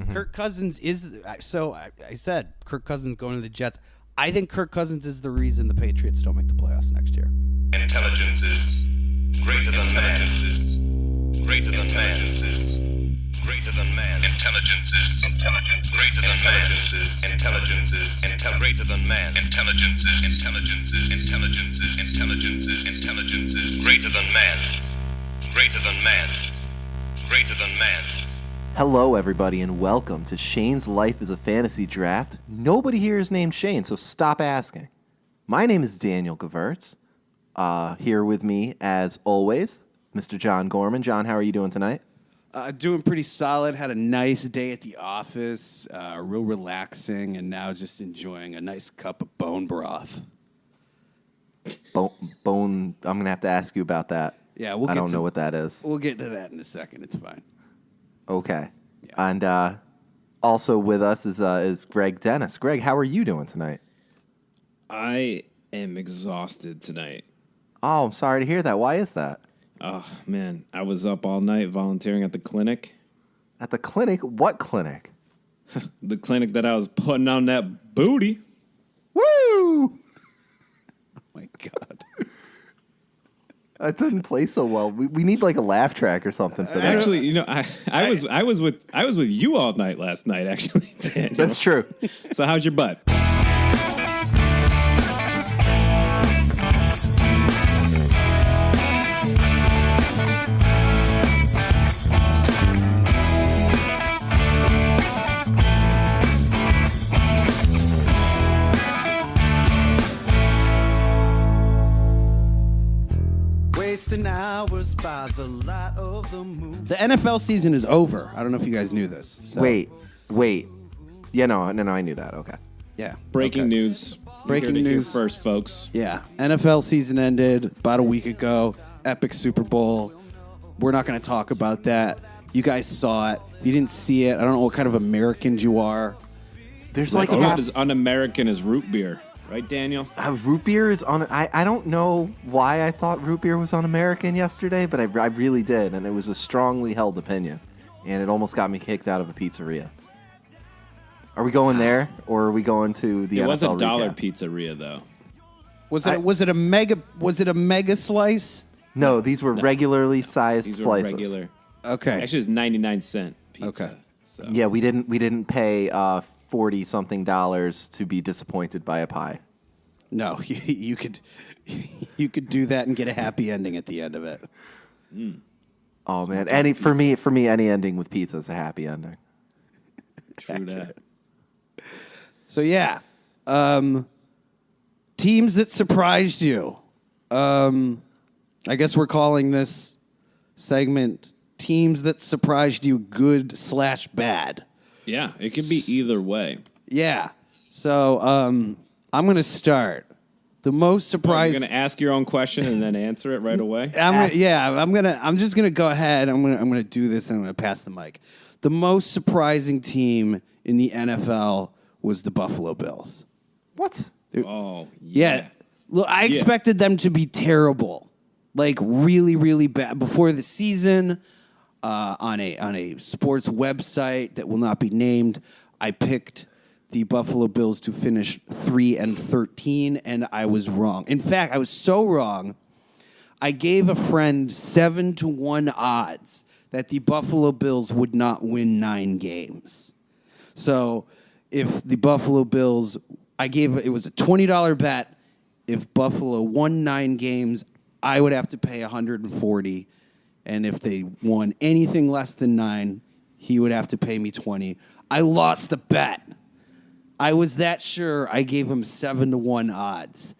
Kirk Cousins is so. I said Kirk Cousins going to the Jets. I think Kirk Cousins is the reason the Patriots don't make the playoffs next year. Intelligence is greater than man. Greater than man. Greater than man. Intelligence is greater than man. Intelligence is greater than man. Intelligence is greater than man. Greater than man. Greater than man. Hello, everybody, and welcome to Shane's Life is a Fantasy Draft. Nobody here is named Shane, so stop asking. My name is Daniel Gewurz. Here with me, as always, Mr. John Gorman. John, how are you doing tonight? Doing pretty solid. Had a nice day at the office, real relaxing, and now just enjoying a nice cup of bone broth. Bone. I'm gonna have to ask you about that. Yeah, I don't know what that is. We'll get to that in a second. It's fine. Okay. Yeah. And also with us is Greg Dennis. Greg, how are you doing tonight? I am exhausted tonight. Oh, I'm sorry to hear that. Why is that? Oh, man. I was up all night volunteering at the clinic. At the clinic? What clinic? The clinic that I was putting on that booty. Woo! Oh, my God. That didn't play so well. We need like a laugh track or something for that. Actually, you know, I was with you all night last night, actually, Daniel. That's true. So how's your butt? Hours by the light of the moon. The NFL season is over. I don't know if you guys knew this. So. Wait. Yeah, no, I knew that. Okay. Yeah. Breaking news. Breaking You heard it news. here first, folks. Yeah. NFL season ended about a week ago. Epic Super Bowl. We're not going to talk about that. You guys saw it. If you didn't see it, I don't know what kind of Americans you are. There's That's like about as un-American as root beer. Right, Daniel? root beer is on. I don't know why I thought root beer was un-American yesterday, but I really did, and it was a strongly held opinion, and it almost got me kicked out of a pizzeria. Are we going there, or are we going to the NFL It was a dollar recap? pizzeria, though. Was it a mega slice? No, these were regularly sized These were slices. regular. Okay. Actually, it's 99-cent pizza. Okay. So. Yeah, we didn't pay $40-something to be disappointed by a pie. No, you could do that and get a happy ending at the end of it. Oh man, for me, any ending with pizza is a happy ending. True that. So yeah, teams that surprised you. I guess we're calling this segment "Teams that surprised you, good/bad." Yeah, it could be either way. Yeah. So I'm going to start. The most surprised. You're going to ask your own question and then answer it right away? I'm just going to go ahead. I'm going to do this and I'm going to pass the mic. The most surprising team in the NFL was the Buffalo Bills. What? Oh, yeah. Look, I expected them to be terrible. Like really, really bad before the season. On a sports website that will not be named, I picked the Buffalo Bills to finish 3-13, and I was wrong. In fact, I was so wrong, I gave a friend 7-1 odds that the Buffalo Bills would not win 9 games. So if the Buffalo Bills, it was a $20 bet. If Buffalo won 9 games, I would have to pay $140. And if they won anything less than 9, he would have to pay me $20. I lost the bet. I was that sure. I gave him 7-1 odds.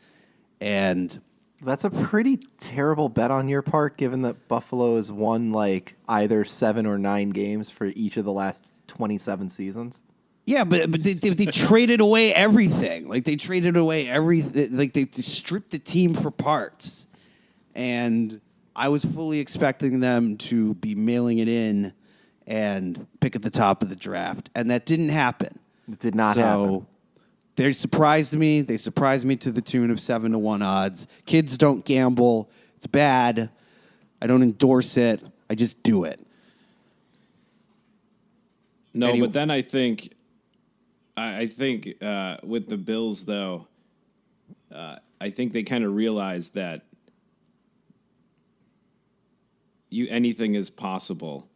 And That's a pretty terrible bet on your part, given that Buffalo has won like either 7 or 9 games for each of the last 27 seasons. yeah, but they traded away everything. Like they traded away everything. Like they stripped the team for parts. And I was fully expecting them to be mailing it in and pick at the top of the draft, and that didn't happen. It did not happen. They surprised me. They surprised me to the tune of 7-1 odds. Kids don't gamble. It's bad. I don't endorse it. I just do it. No, but then I think with the Bills though, I think they kind of realized that anything is possible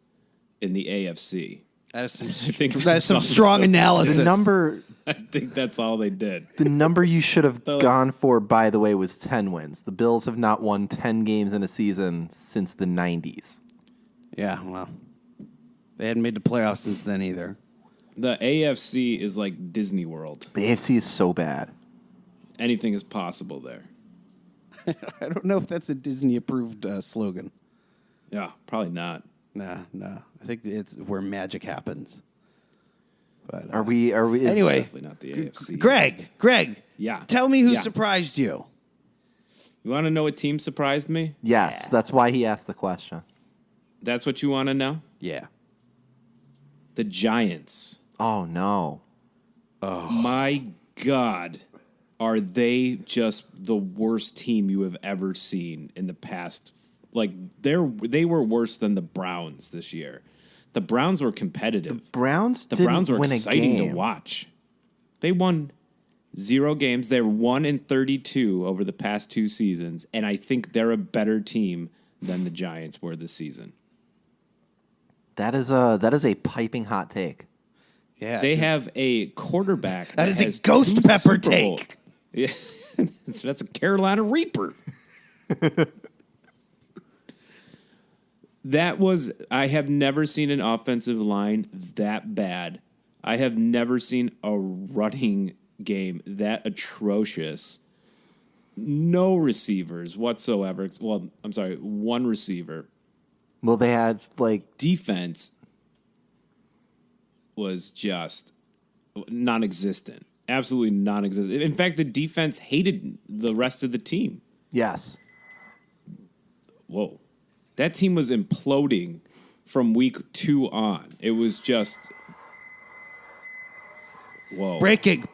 in the AFC. That is some, that's some strong analysis. The number I think that's all they did. The number you should have gone for, by the way, was 10 wins. The Bills have not won 10 games in a season since the 90s. Yeah, well, they hadn't made the playoffs since then either. The AFC is like Disney World. The AFC is so bad. Anything is possible there. I don't know if that's a Disney-approved slogan. Yeah, probably not. No. I think it's where magic happens. But Are we? Anyway, Definitely not the AFC. Greg. Yeah. Tell me who Yeah. surprised you. You want to know what team surprised me? Yes, that's why he asked the question. That's what you want to know? Yeah. The Giants. Oh, no. My God. Are they just the worst team you have ever seen in the past? Like, they were worse than the Browns this year. The Browns were competitive. The Browns were win exciting a game. to watch. They won 0 games. They're 1-32 over the past 2 seasons, and I think they're a better team than the Giants were this season. That is a piping hot take. Yeah. They have a quarterback That is a has ghost 2 pepper Super Bowl- take. Yeah, that's a Carolina Reaper. I have never seen an offensive line that bad. I have never seen a running game that atrocious. No receivers whatsoever. Well, I'm sorry, 1 receiver. Well, they had, Defense was just non-existent. Absolutely non-existent. In fact, the defense hated the rest of the team. yes. Whoa. That team was imploding from week 2 on. It was just... Whoa. Breaking.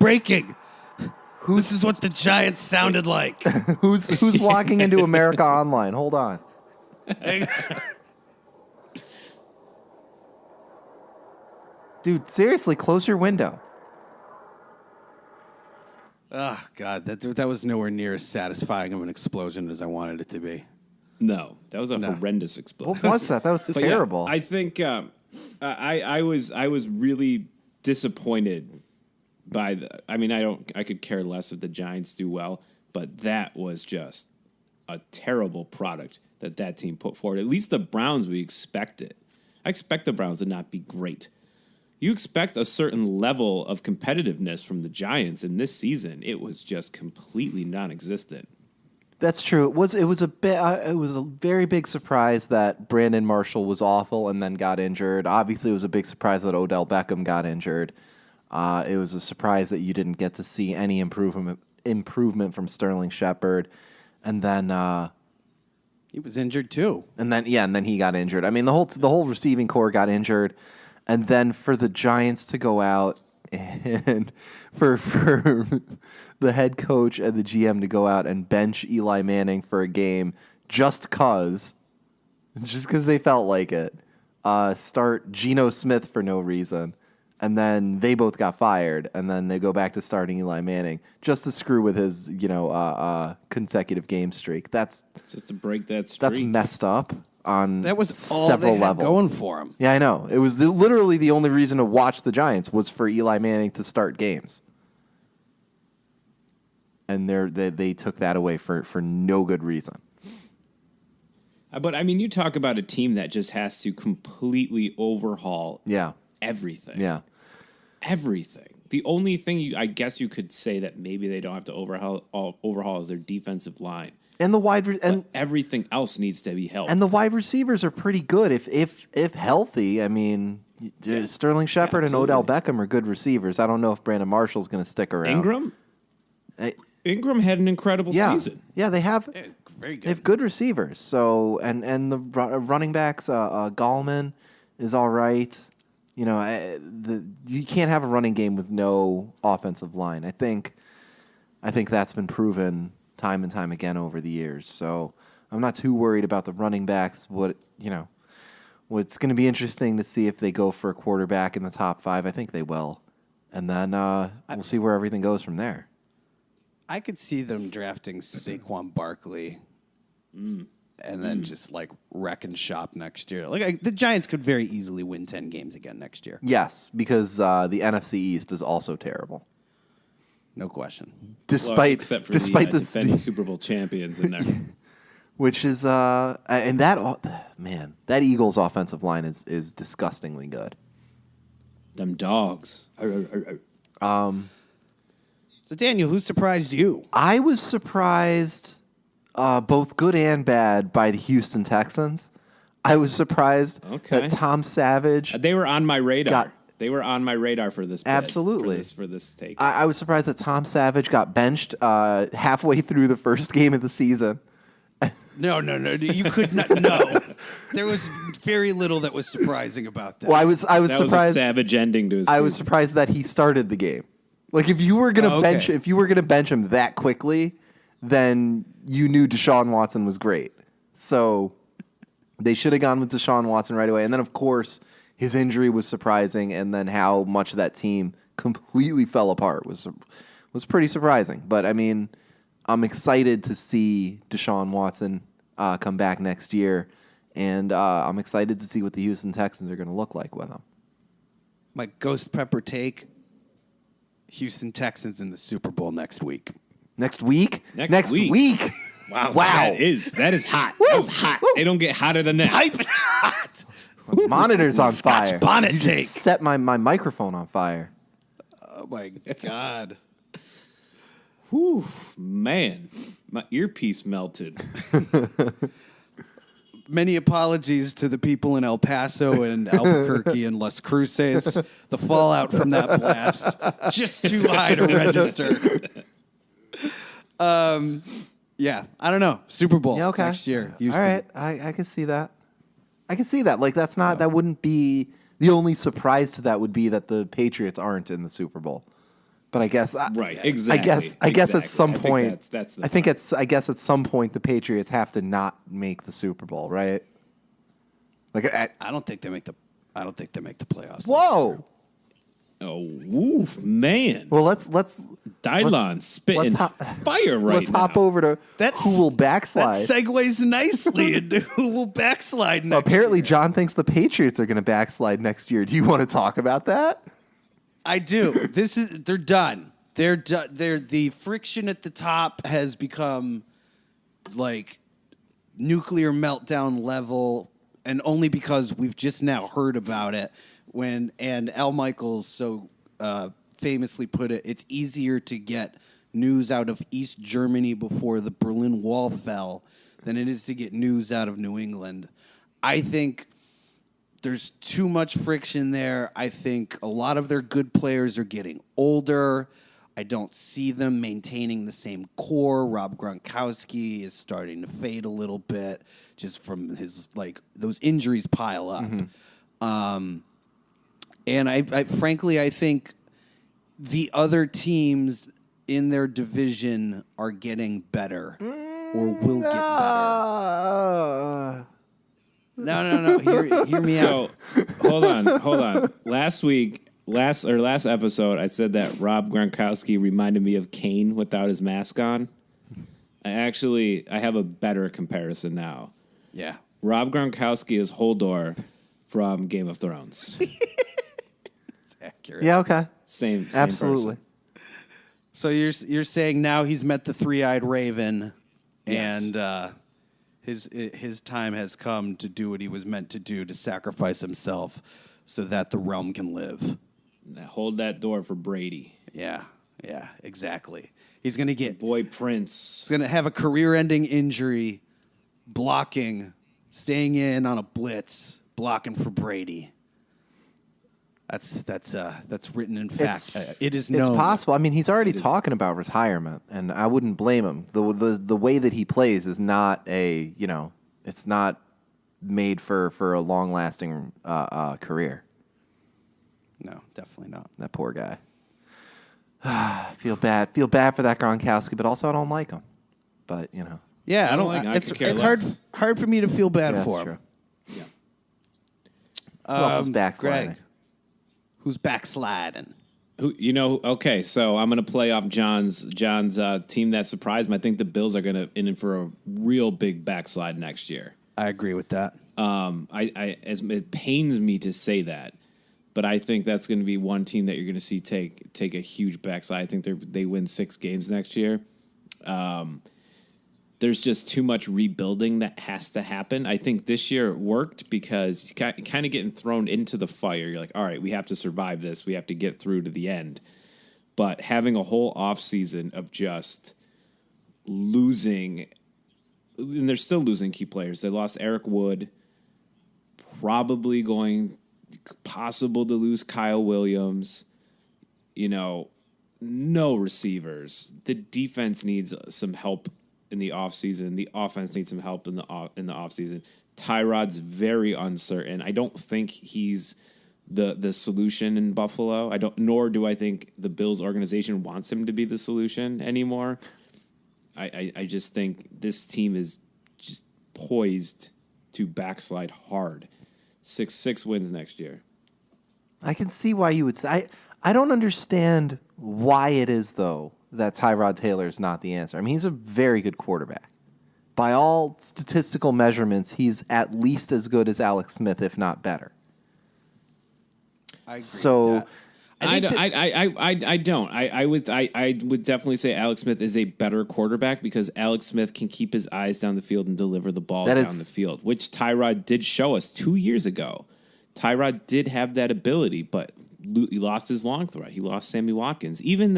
This is what the Giants sounded like. Who's logging into America Online? Hold on. Dude, seriously, close your window. Oh, God, that was nowhere near as satisfying of an explosion as I wanted it to be. No, that was a horrendous explosion. What was that? That was But yeah, terrible. I think I was really disappointed by the. I mean, I could care less if the Giants do well, but that was just a terrible product that team put forward. At least the Browns, we expect it. I expect the Browns to not be great. You expect a certain level of competitiveness from the Giants, and this season it was just completely non-existent. That's true. It was a very big surprise that Brandon Marshall was awful and then got injured. Obviously, it was a big surprise that Odell Beckham got injured. It was a surprise that you didn't get to see any improvement from Sterling Shepard, and then He was injured too. and then he got injured. I mean, the whole receiving core got injured, and then for the Giants to go out and for the head coach and the GM to go out and bench Eli Manning for a game just cause they felt like it. Start Geno Smith for no reason, and then they both got fired, and then they go back to starting Eli Manning just to screw with his consecutive game streak. That's Just to break that streak. that's messed up on That was all several they had levels. going for him. Yeah, I know. It was literally the only reason to watch the Giants was for Eli Manning to start games. And they took that away for no good reason. But, I mean, you talk about a team that just has to completely overhaul Yeah. everything. Yeah. Everything. The only thing I guess you could say that maybe they don't have to overhaul is their defensive line. And the But everything else needs to be helped. and the wide receivers are pretty good if healthy. I mean, Sterling Shepard and Odell Beckham are good receivers. I don't know if Brandon Marshall's going to stick around. Ingram? Ingram had an incredible season. Yeah, they have. Very They have good receivers. So and the running backs, Gallman is all right. You know, you can't have a running game with no offensive line. I think that's been proven time and time again over the years. So I'm not too worried about the running backs. What Well, it's going to be interesting to see if they go for a quarterback in the top 5. I think they will. And then we'll see where everything goes from there. I could see them drafting Saquon Barkley and then just like wrecking shop next year. Like the Giants could very easily win 10 games again next year. Yes, because the NFC East is also terrible. No question. Except for the defending Super Bowl champions in there. Which is and that Eagles offensive line is disgustingly good. Them dogs. So Daniel, who surprised you? I was surprised, both good and bad, by the Houston Texans. I was surprised that Tom Savage. They were on my radar. They were on my radar for this. Absolutely. For this take. I was surprised that Tom Savage got benched halfway through the first game of the season. No. You could not. No, there was very little that was surprising about that. Well, I was surprised. Was a savage ending to his season. I was surprised that he started the game. Like if you were gonna bench him that quickly, then you knew Deshaun Watson was great. So they should have gone with Deshaun Watson right away. And then of course his injury was surprising, and then how much that team completely fell apart was pretty surprising. But I mean, I'm excited to see Deshaun Watson come back next year, and I'm excited to see what the Houston Texans are going to look like with him. My ghost pepper take: Houston Texans in the Super Bowl next week. Next week? Next week. Wow. That is hot. That was hot. They don't get hotter than that. Piping hot. Monitor's on fire. Scotch bonnet you take. Just set my microphone on fire. Oh my God. Whew, man. My earpiece melted. Many apologies to the people in El Paso and Albuquerque and Las Cruces. The fallout from that blast, just too high to register. Yeah, I don't know. Super Bowl next year. Houston. All right, I can see that. I can see that. Like that wouldn't be the only surprise to that would be that the Patriots aren't in the Super Bowl. But I guess right, exactly. I guess at some point, I guess at some point the Patriots have to not make the Super Bowl, right? Like I don't think they make the playoffs. Whoa! Oh, woof, man. Well, let's Dylon spitting fire right let's now. hop over to who will backslide. That segues nicely into who will backslide next Apparently, year. John thinks the Patriots are going to backslide next year. Do you want to talk about that? I do. They're done. They're done. The friction at the top has become like nuclear meltdown level, and only because we've just now heard about it. And Al Michaels so famously put it, it's easier to get news out of East Germany before the Berlin Wall fell than it is to get news out of New England. I think there's too much friction there. I think a lot of their good players are getting older. I don't see them maintaining the same core. Rob Gronkowski is starting to fade a little bit just from his, those injuries pile up. Mm-hmm. And I frankly, I think the other teams in their division are getting better or will get better. No. Hear me out. Hold on. Last episode, I said that Rob Gronkowski reminded me of Kane without his mask on. I have a better comparison now. Yeah. Rob Gronkowski is Hodor from Game of Thrones. It's accurate. Yeah, okay. Same Absolutely. person. So you're saying now he's met the three-eyed raven, yes. And his time has come to do what he was meant to do, to sacrifice himself so that the realm can live. Now hold that door for Brady. Yeah, exactly. He's going to get... Boy Prince. He's going to have a career-ending injury, blocking, staying in on a blitz, blocking for Brady. That's written in fact. It is known. It's possible. I mean, he's already talking about retirement, and I wouldn't blame him. The way that he plays is not it's not made for a long-lasting career. No, definitely not. That poor guy. Feel bad for that Gronkowski, but also I don't like him. But Yeah, I don't. like. It's hard for me to feel bad Yeah, for that's him. true. Yeah. Who else is backsliding? Greg, who's backsliding? Okay, so I'm going to play off John's team that surprised me. I think the Bills are going to in for a real big backslide next year. I agree with that. It pains me to say that, but I think that's going to be one team that you're going to see take a huge backslide. I think they win 6 games next year. There's just too much rebuilding that has to happen. I think this year it worked because you kind of getting thrown into the fire. You're like, all right, we have to survive this. We have to get through to the end. But having a whole offseason of just losing, and they're still losing key players. They lost Eric Wood, possible to lose Kyle Williams. No receivers. The defense needs some help in the offseason. The offense needs some help in the offseason. Tyrod's very uncertain. I don't think he's the solution in Buffalo. Nor do I think the Bills organization wants him to be the solution anymore. I just think this team is just poised to backslide hard. 6 wins next year. I can see why you would say. I don't understand why it is, though, that Tyrod Taylor is not the answer. I mean, he's a very good quarterback. By all statistical measurements, he's at least as good as Alex Smith, if not better. I agree So, with that. I don't. I would definitely say Alex Smith is a better quarterback because Alex Smith can keep his eyes down the field and deliver the ball down the field, which Tyrod did show us 2 years ago. Tyrod did have that ability, but he lost his long threat. He lost Sammy Watkins. Even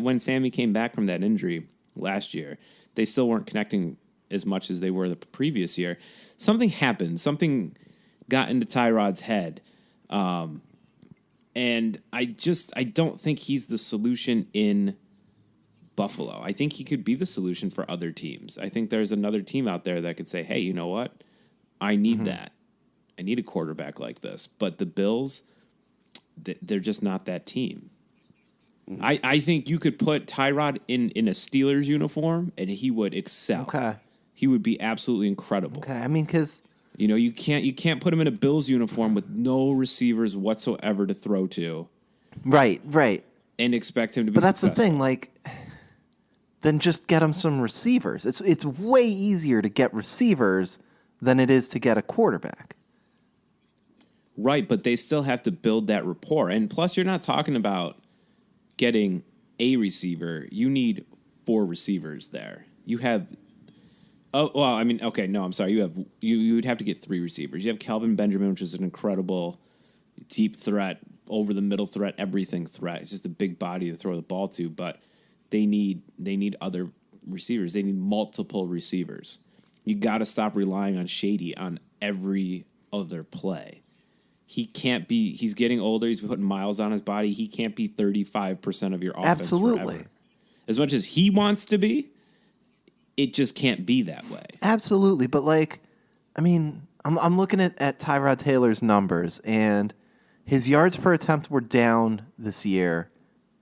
when Sammy came back from that injury last year, they still weren't connecting as much as they were the previous year. Something happened. Something got into Tyrod's head. And I don't think he's the solution in Buffalo. I think he could be the solution for other teams. I think there's another team out there that could say, hey, you know what? I need that. I need a quarterback like this. But the Bills, they're just not that team. I think you could put Tyrod in a Steelers uniform and he would excel. Okay. He would be absolutely incredible. Okay, I mean, because you can't put him in a Bills uniform with no receivers whatsoever to throw to. Right. And expect him to be But that's successful. the thing, then just get him some receivers. It's way easier to get receivers than it is to get a quarterback. Right, but they still have to build that rapport. And plus, you're not talking about getting a receiver. You need 4 receivers there. You have... Oh, well, I mean, okay, no, I'm sorry. You would have to get 3 receivers. You have Kelvin Benjamin, which is an incredible deep threat, over the middle threat, everything threat. It's just a big body to throw the ball to, but they need other receivers. They need multiple receivers. You got to stop relying on Shady on every other play. He can't be. He's getting older. He's putting miles on his body. He can't be 35% of your offense. Absolutely. Forever. As much as he wants to be, it just can't be that way. Absolutely, but I'm looking at Tyrod Taylor's numbers, and his yards per attempt were down this year,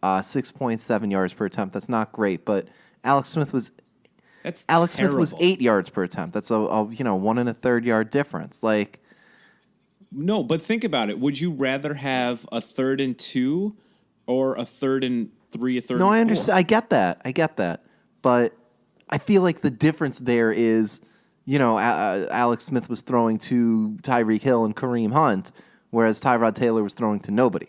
6.7 yards per attempt. That's not great, but Alex Smith was terrible. 8 yards per attempt. That's a 1 1/3 yard difference. No, but think about it. Would you rather have a 3rd and 2 or a 3rd and 3, a 3rd and 4? No, I understand. I get that. But I feel like the difference there is, Alex Smith was throwing to Tyreek Hill and Kareem Hunt, whereas Tyrod Taylor was throwing to nobody.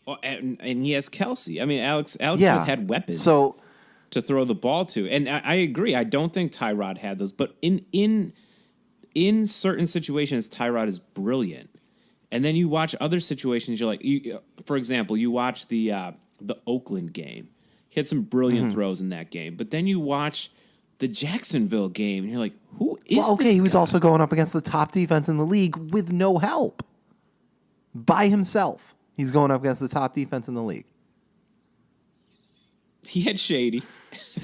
Well, and he has Kelsey. I mean, Alex Smith had weapons to throw the ball to. And I agree. I don't think Tyrod had those. But in certain situations, Tyrod is brilliant. And then you watch other situations, you're like, for example, you watch the Oakland game. He had some brilliant throws in that game. But then you watch the Jacksonville game, and you're like, who is this guy? He was also going up against the top defense in the league with no help. By himself, he's going up against the top defense in the league. He had Shady.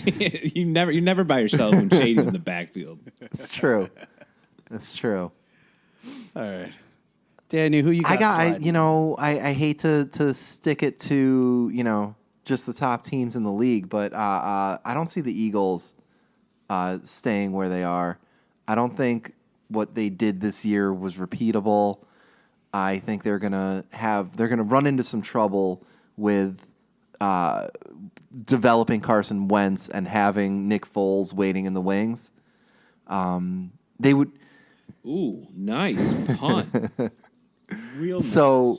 You're never by yourself when Shady's in the backfield. It's true. That's true. All right. Danny, who you got? I hate to stick it to, just the top teams in the league, but I don't see the Eagles staying where they are. I don't think what they did this year was repeatable. I think they're gonna run into some trouble with developing Carson Wentz and having Nick Foles waiting in the wings. They would. Ooh, nice pun. Real nice. So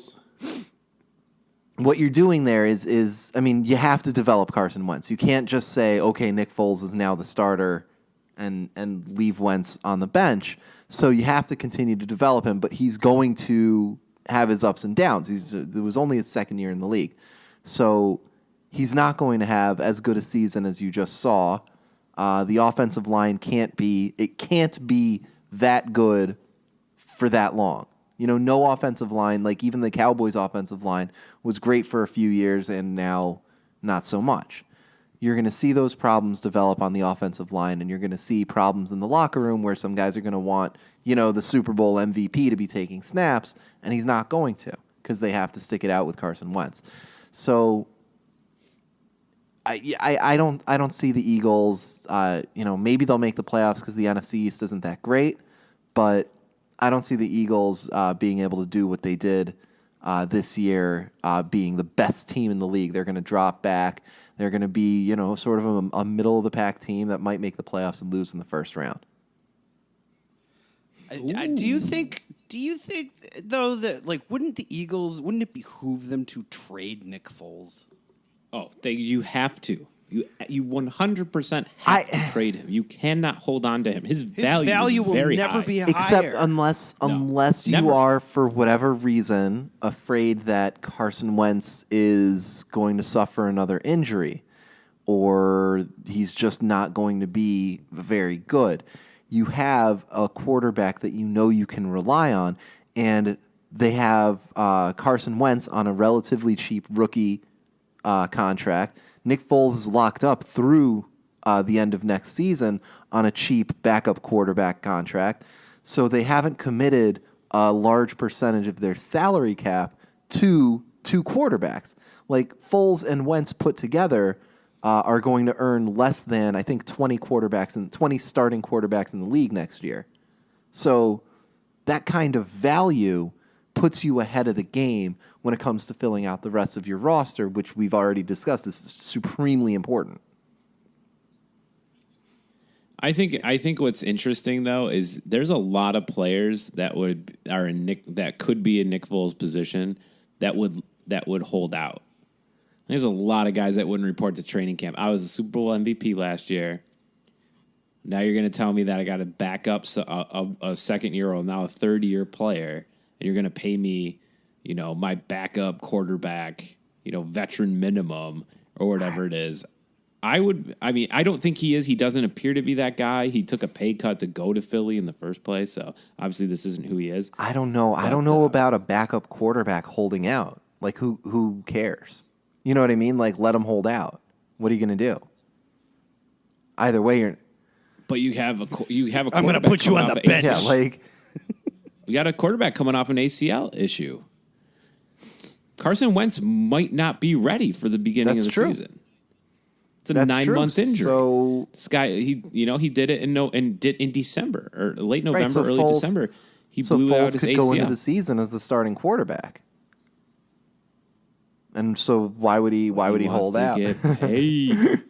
what you're doing there is I mean, you have to develop Carson Wentz. You can't just say, okay, Nick Foles is now the starter and leave Wentz on the bench. So you have to continue to develop him, but he's going to have his ups and downs. It was only his second year in the league. So he's not going to have as good a season as you just saw. The offensive line can't be that good for that long. You know, no offensive line, like even the Cowboys' offensive line, was great for a few years and now not so much. You're going to see those problems develop on the offensive line, and you're going to see problems in the locker room where some guys are going to want, you know, the Super Bowl MVP to be taking snaps, and he's not going to because they have to stick it out with Carson Wentz. So I don't see the Eagles. Maybe they'll make the playoffs because the NFC East isn't that great, but I don't see the Eagles being able to do what they did this year, being the best team in the league. They're going to drop back. They're going to be, you know, sort of a middle of the pack team that might make the playoffs and lose in the first round. Do you think though that like wouldn't it behoove them to trade Nick Foles? Oh, you have to. You 100% have to trade him. You cannot hold on to him. His value is will very never high. be higher. Except unless you never. are, for whatever reason, afraid that Carson Wentz is going to suffer another injury or he's just not going to be very good. You have a quarterback that you know you can rely on, and they have Carson Wentz on a relatively cheap rookie contract. Nick Foles is locked up through the end of next season on a cheap backup quarterback contract. So they haven't committed a large percentage of their salary cap to two quarterbacks. Like Foles and Wentz put together are going to earn less than, I think, 20 starting quarterbacks in the league next year. So that kind of value puts you ahead of the game when it comes to filling out the rest of your roster, which we've already discussed is supremely important. I think what's interesting though is there's a lot of players that could be in Nick Foles' position that would hold out. There's a lot of guys that wouldn't report to training camp. I was a Super Bowl MVP last year. Now you're going to tell me that I got to back up a second-year-old, now a third-year player, and you're going to pay me, you know, my backup quarterback, you know, veteran minimum or whatever it is. I don't think he is. He doesn't appear to be that guy. He took a pay cut to go to Philly in the first place, so obviously this isn't who he is. I don't know. I don't know about a backup quarterback holding out. Like, who cares? You know what I mean? Like, let him hold out. What are you going to do? Either way, you're... But you have a quarterback. I'm going to put you on the bench. Yeah, like... You got a quarterback coming off an ACL issue. Carson Wentz might not be ready for the beginning of the season. It's a 9-month injury. So this guy, he did it in December or late November, early December. He blew out his ACL. Foles could go into the season as the starting quarterback. And so why would he hold out? Get paid.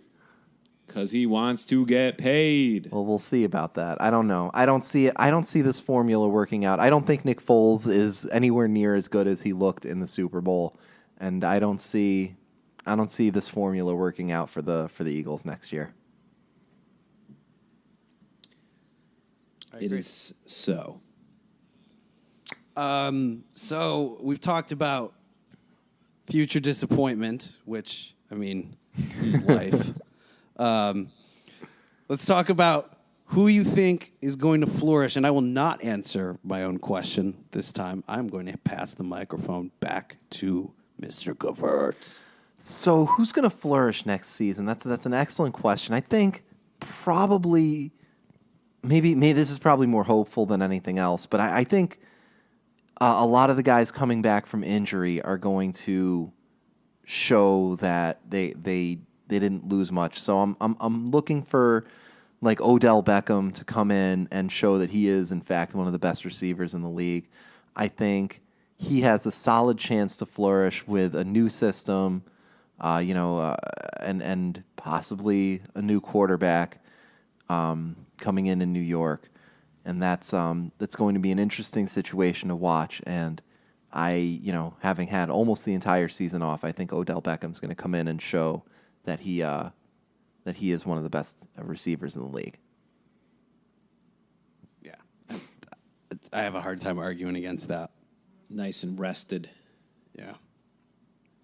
Because he wants to get paid. Well, we'll see about that. I don't know. I don't see this formula working out. I don't think Nick Foles is anywhere near as good as he looked in the Super Bowl, and I don't see this formula working out for the Eagles next year. It is so. So we've talked about future disappointment, which, I mean, is life. Let's talk about who you think is going to flourish. And I will not answer my own question this time. I'm going to pass the microphone back to Mr. Gewurz. So who's going to flourish next season? That's an excellent question. I think probably maybe this is probably more hopeful than anything else, but I think a lot of the guys coming back from injury are going to show that they didn't lose much. So I'm looking for like Odell Beckham to come in and show that he is, in fact, one of the best receivers in the league. I think he has a solid chance to flourish with a new system, and possibly a new quarterback coming in New York, and that's going to be an interesting situation to watch. And having had almost the entire season off, I think Odell Beckham's going to come in and show that he is one of the best receivers in the league. Yeah. I have a hard time arguing against that. Nice and rested. Yeah.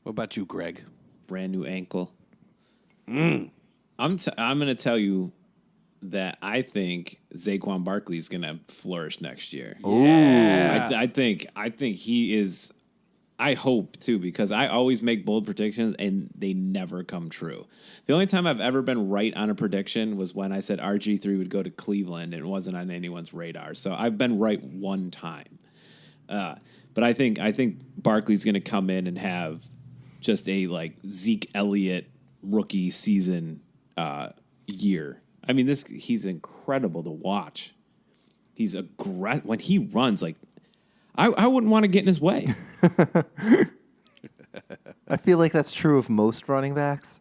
What about you, Greg? Brand new ankle. I'm going to tell you that I think Saquon Barkley is going to flourish next year. Yeah. I think he is. I hope too, because I always make bold predictions and they never come true. The only time I've ever been right on a prediction was when I said RG3 would go to Cleveland and it wasn't on anyone's radar. So I've been right one time. But I think Barkley's going to come in and have just a like Zeke Elliott rookie season year. I mean, he's incredible to watch. He's aggressive when he runs. Like I wouldn't want to get in his way. I feel like that's true of most running backs.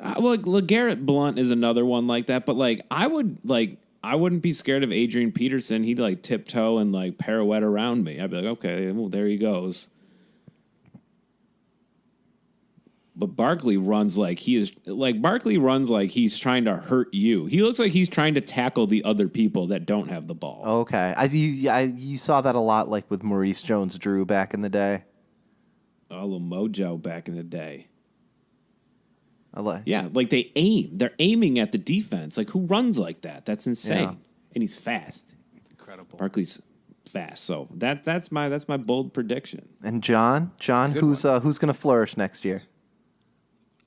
Well, LeGarrette Blount is another one like that. But I wouldn't be scared of Adrian Peterson. He'd like tiptoe and like pirouette around me. I'd be like, okay, well, there he goes. But Barkley runs like he's trying to hurt you. He looks like he's trying to tackle the other people that don't have the ball. Okay. You saw that a lot like with Maurice Jones-Drew back in the day. A little mojo back in the day. Like they aim. They're aiming at the defense. Like, who runs like that? That's insane. Yeah. And he's fast. It's incredible. Barkley's fast. So that's my bold prediction. And John, who's going to flourish next year?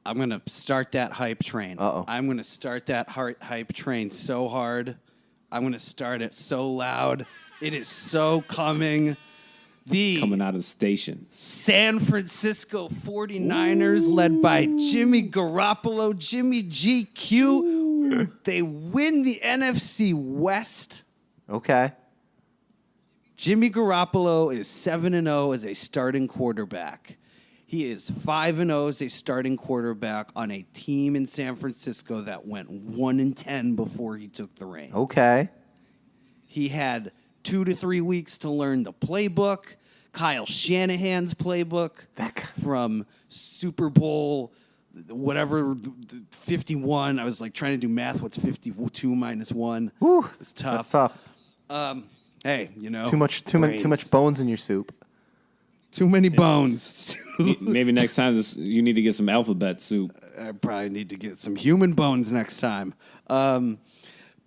I'm going to start that hype train. Uh-oh. I'm going to start that hype train so hard. I'm going to start it so loud. It is so coming. Coming out of the station. San Francisco 49ers, led by Jimmy Garoppolo, Jimmy GQ. They win the NFC West. Okay. Jimmy Garoppolo is 7-0 as a starting quarterback. He is 5-0 as a starting quarterback on a team in San Francisco that went 1-10 before he took the reins. Okay. He had 2 to 3 weeks to learn the playbook, Kyle Shanahan's playbook from Super Bowl, whatever, 51. I was like trying to do math. What's 52 minus 1? Whew, it's tough. That's tough. Hey, too much bones in your soup. Too many bones. Maybe next time you need to get some alphabet soup. I probably need to get some human bones next time. But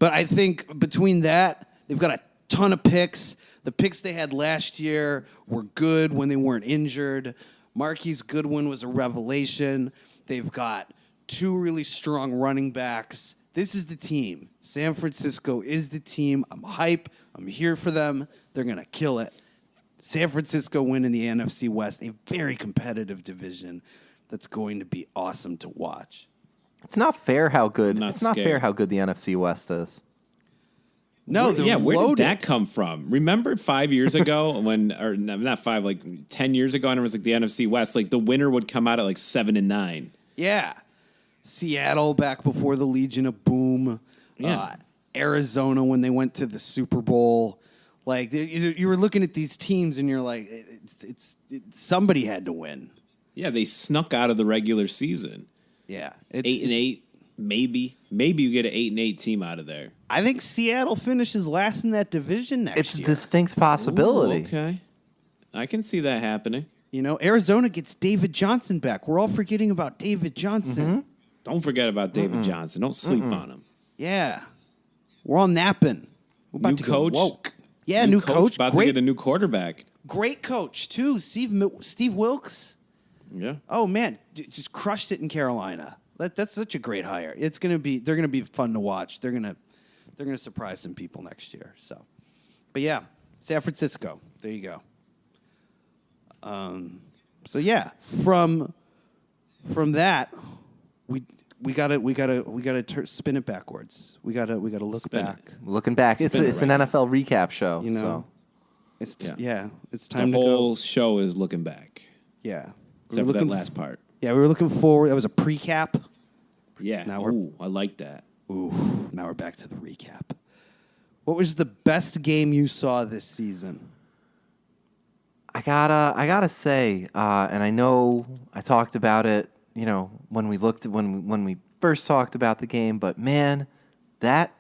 I think between that, they've got a ton of picks. The picks they had last year were good when they weren't injured. Marquise Goodwin was a revelation. They've got 2 really strong running backs. This is the team. San Francisco is the team. I'm hype. I'm here for them. They're going to kill it. San Francisco win in the NFC West, a very competitive division that's going to be awesome to watch. It's not fair how good. Not fair how good the NFC West is. No, where loaded. did that come from? Remember 5 years ago not 5, like 10 years ago, and it was like the NFC West, like the winner would come out at like 7-9. Yeah. Seattle back before the Legion of Boom. Yeah. Arizona when they went to the Super Bowl. Like you were looking at these teams and you're like, somebody had to win. Yeah, they snuck out of the regular season. Yeah, 8-8, maybe you get an 8-8 team out of there. I think Seattle finishes last in that division next It's year. a distinct possibility. Ooh, okay, I can see that happening. You know, Arizona gets David Johnson back. We're all forgetting about David Johnson. Mm-hmm. Don't forget about David Johnson. Don't sleep on him. Yeah, we're all napping. We're about New to coach. Get woke. Yeah, new coach. About Great, to get a new quarterback. great coach too. Steve Wilkes. Yeah. Oh man, just crushed it in Carolina. That's such a great hire. They're gonna be fun to watch. They're gonna surprise some people next year. So, but yeah, San Francisco. There you go. So yeah, from that, we gotta spin it backwards. We gotta look Spin back. it. Looking back, it's Spin it an right NFL recap show. You know, So. it's Yeah. it's time The to whole go. show is looking back, Yeah, except for that last part. Yeah, we were looking forward. That was a precap. Yeah. Now we're- Ooh, I like that. Ooh, now we're back to the recap. What was the best game you saw this season? I gotta say, and I know I talked about it, when we first talked about the game, but man, that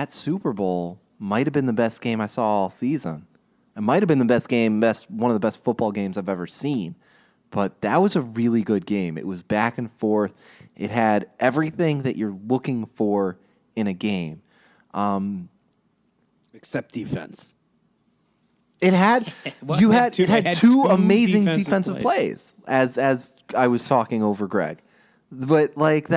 Super Bowl might have been the best game I saw all season. It might have been one of the best football games I've ever seen. But that was a really good game. It was back and forth. It had everything that you're looking for in a game. Except defense. It had What? you It had had two two amazing defensive defensive plays as I was talking over Greg. But like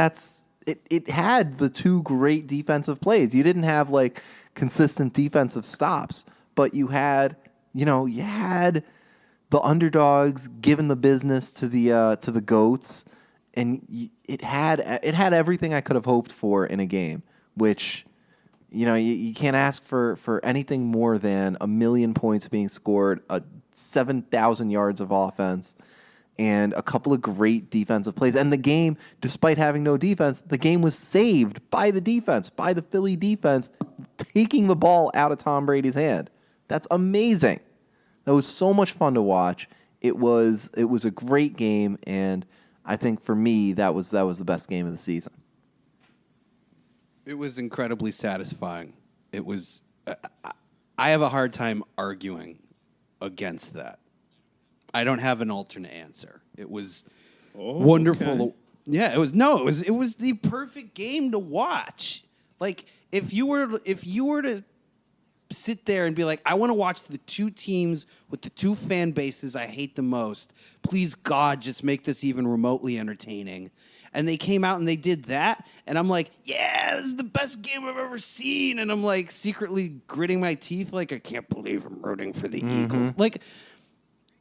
it had the two great defensive plays. You didn't have like consistent defensive stops, but you had the underdogs giving the business to the goats, and it had everything I could have hoped for in a game, which you can't ask for anything more than 1 million points being scored, 7,000 yards of offense, and a couple of great defensive plays. And the game, despite having no defense, the game was saved by the defense, by the Philly defense, taking the ball out of Tom Brady's hand. That's amazing. That was so much fun to watch. It was a great game, and I think for me that was the best game of the season. It was incredibly satisfying. It was. I have a hard time arguing against that. I don't have an alternate answer. It was wonderful. okay. Yeah, it was. No, it was the perfect game to watch. Like if you were to sit there and be like, I want to watch the two teams with the two fan bases I hate the most. Please, God, just make this even remotely entertaining. And they came out and they did that. And I'm like, yeah, this is the best game I've ever seen. And I'm like secretly gritting my teeth like, I can't believe I'm rooting for the Eagles. Like,